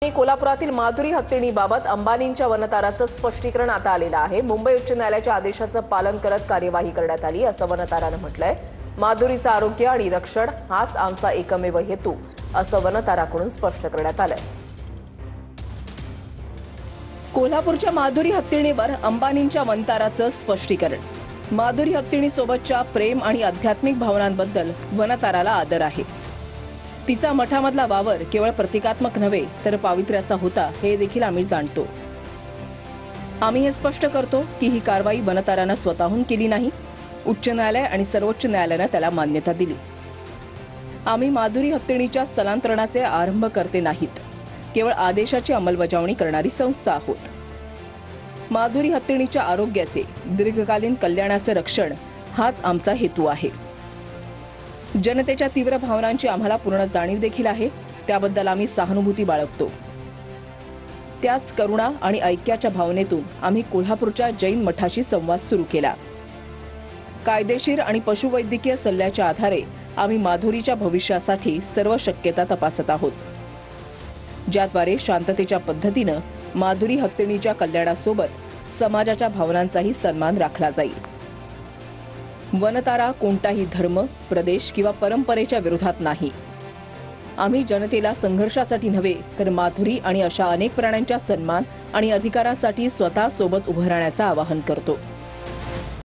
कोल्हापुरातील माधुरी हत्तीणीबाबत अंबानींच्या वनताराचं स्पष्टीकरण आता आलेलं आहे। मुंबई उच्च न्यायालयाच्या आदेशाचं पालन करत कार्यवाही करण्यात आली असं वनतारानं म्हटलंय। माधुरीचं आरोग्य आणि रक्षण हाच आमचा एकमेव हेतू असं वनताराकडून स्पष्ट करण्यात आलंय। कोल्हापूरच्या माधुरी हत्तीणीवर अंबानींच्या वनताराचं स्पष्टीकरण। माधुरी हत्तीणीसोबतच्या प्रेम आणि आध्यात्मिक भावनांबद्दल वनताराला आदर आहे। तिचा मठामधला वावर केवळ प्रतिकात्मक नव्हे तर पावित्र्याचा होता हे देखील आम्ही जाणतो। आम्ही हे स्पष्ट करतो की ही कारवाई वनतारानं स्वतःहून केली नाही, उच्च न्यायालय आणि सर्वोच्च न्यायालयानं त्याला मान्यता दिली। आम्ही माधुरी हत्तीणीच्या स्थलांतरणाचे आरंभ करते नाहीत, केवळ आदेशाची अंमलबजावणी करणारी संस्था आहोत। माधुरी हत्तीणीच्या आरोग्याचे दीर्घकालीन कल्याणाचे रक्षण हाच आमचा हेतू आहे। जनतेच्या तीव्र भावनांची आम्हाला पूर्ण जाणीव देखील आहे, त्याबद्दल आम्ही सहानुभूती बाळगतो। त्याच करुणा आणि ऐक्याच्या भावनेतून आम्ही कोल्हापूरच्या जैन मठाशी संवाद सुरू केला। कायदेशीर आणि पशुवैद्यकीय सल्ल्याच्या आधारे आम्ही माधुरीच्या भविष्यासाठी सर्व शक्यता तपासत आहोत, ज्याद्वारे शांततेच्या पद्धतीनं माधुरी हत्तीणीच्या कल्याणासोबत समाजाच्या भावनांचाही सन्मान राखला जाईल। वनतारा कोणताही धर्म, प्रदेश किंवा परंपरेच्या विरोधात नाही। आम्ही जनतेला संघर्षासाठी नव्हे तर माधुरी आणि अशा अनेक प्राण्यांच्या सन्मान आणि अधिकारासाठी स्वतः सोबत उभं राहण्याचं आवाहन करतो।